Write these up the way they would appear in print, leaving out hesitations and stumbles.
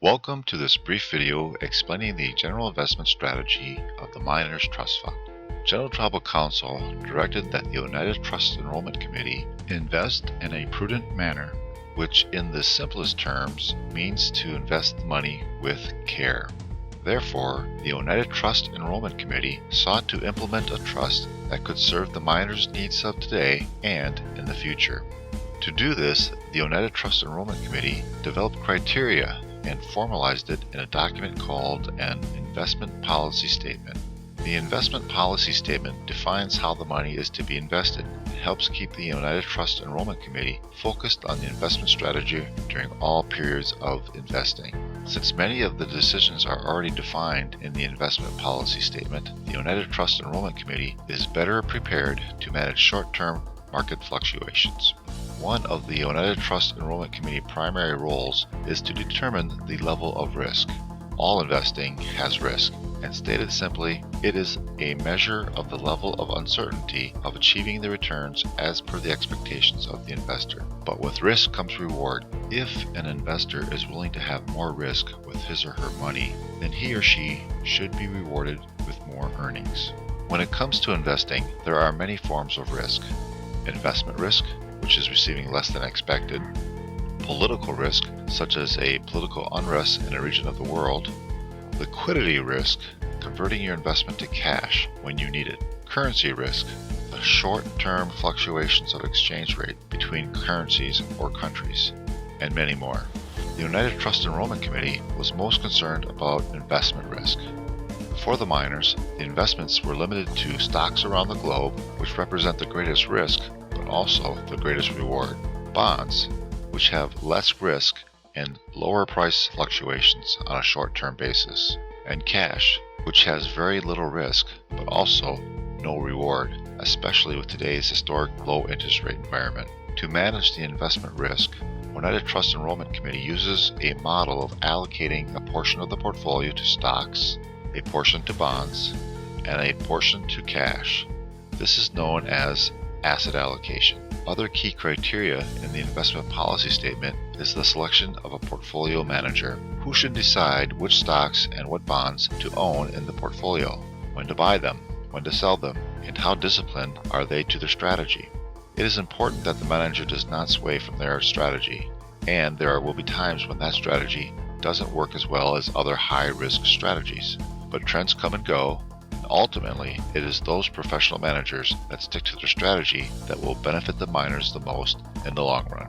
Welcome to this brief video explaining the general investment strategy of the Miners Trust Fund. General Tribal Council directed that the Oneida Trust Enrollment Committee invest in a prudent manner, which in the simplest terms means to invest the money with care. Therefore, the Oneida Trust Enrollment Committee sought to implement a trust that could serve the miners' needs of today and in the future. To do this, the Oneida Trust Enrollment Committee developed criteria and formalized it in a document called an Investment Policy Statement. The Investment Policy Statement defines how the money is to be invested and helps keep the Oneida Trust Enrollment Committee focused on the investment strategy during all periods of investing. Since many of the decisions are already defined in the Investment Policy Statement, the Oneida Trust Enrollment Committee is better prepared to manage short-term market fluctuations. One of the Oneida Trust Enrollment Committee primary roles is to determine the level of risk. All investing has risk, and stated simply, it is a measure of the level of uncertainty of achieving the returns as per the expectations of the investor. But with risk comes reward. If an investor is willing to have more risk with his or her money, then he or she should be rewarded with more earnings. When it comes to investing, there are many forms of risk. Investment risk, which is receiving less than expected, political risk, such as a political unrest in a region of the world, liquidity risk, converting your investment to cash when you need it, currency risk, the short-term fluctuations of exchange rate between currencies or countries, and many more. The Oneida Trust Enrollment Committee was most concerned about investment risk. For the miners, the investments were limited to stocks around the globe, which represent the greatest risk, but also the greatest reward. Bonds, which have less risk and lower price fluctuations on a short-term basis. And cash, which has very little risk, but also no reward, especially with today's historic low interest rate environment. To manage the investment risk, Oneida Trust Enrollment Committee uses a model of allocating a portion of the portfolio to stocks, a portion to bonds, and a portion to cash. This is known as asset allocation. Other key criteria in the investment policy statement is the selection of a portfolio manager, who should decide which stocks and what bonds to own in the portfolio, when to buy them, when to sell them, and how disciplined are they to their strategy. It is important that the manager does not sway from their strategy, and there will be times when that strategy doesn't work as well as other high-risk strategies. But trends come and go, and ultimately it is those professional managers that stick to their strategy that will benefit the miners the most in the long run.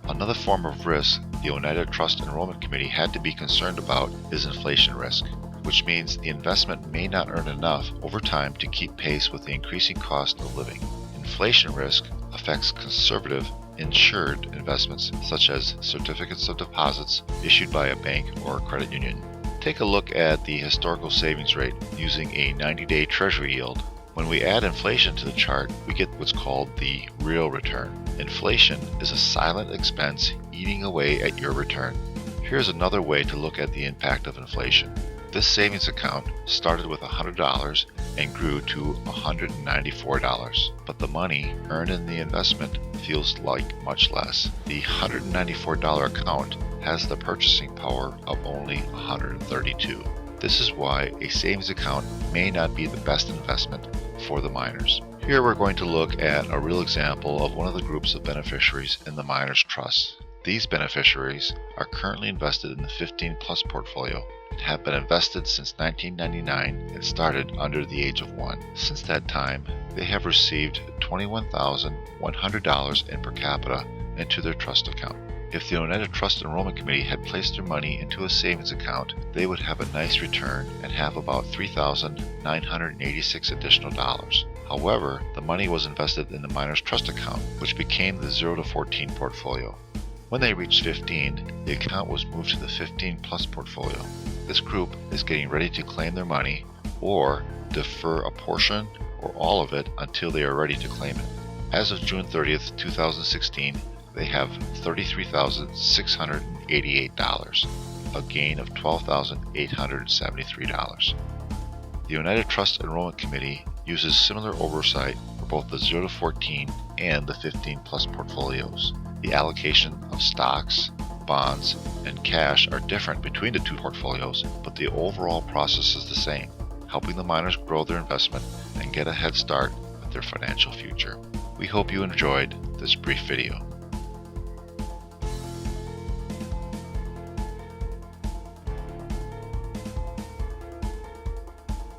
Another form of risk the Oneida Trust Enrollment Committee had to be concerned about is inflation risk, which means the investment may not earn enough over time to keep pace with the increasing cost of living. Inflation risk affects conservative, insured investments such as certificates of deposits issued by a bank or a credit union. Take a look at the historical savings rate using a 90-day Treasury yield. When we add inflation to the chart, we get what's called the real return. Inflation is a silent expense eating away at your return. Here's another way to look at the impact of inflation. This savings account started with $100 and grew to $194, but the money earned in the investment feels like much less. The $194 account has the purchasing power of only $132. This is why a savings account may not be the best investment for the miners. Here we're going to look at a real example of one of the groups of beneficiaries in the Miners Trust. These beneficiaries are currently invested in the 15 Plus portfolio and have been invested since 1999 and started under the age of 1. Since that time, they have received $21,100 in per capita into their trust account. If the Oneida Trust Enrollment Committee had placed their money into a savings account, they would have a nice return and have about $3,986 additional dollars. However, the money was invested in the Miners Trust account, which became the 0 to 14 portfolio. When they reached 15, the account was moved to the 15 Plus portfolio. This group is getting ready to claim their money or defer a portion or all of it until they are ready to claim it. As of June 30th, 2016, they have $33,688, a gain of $12,873. The Oneida Trust Enrollment Committee uses similar oversight for both the 0 to 14 and the 15 Plus portfolios. The allocation of stocks, bonds, and cash are different between the two portfolios, but the overall process is the same, helping the miners grow their investment and get a head start with their financial future. We hope you enjoyed this brief video.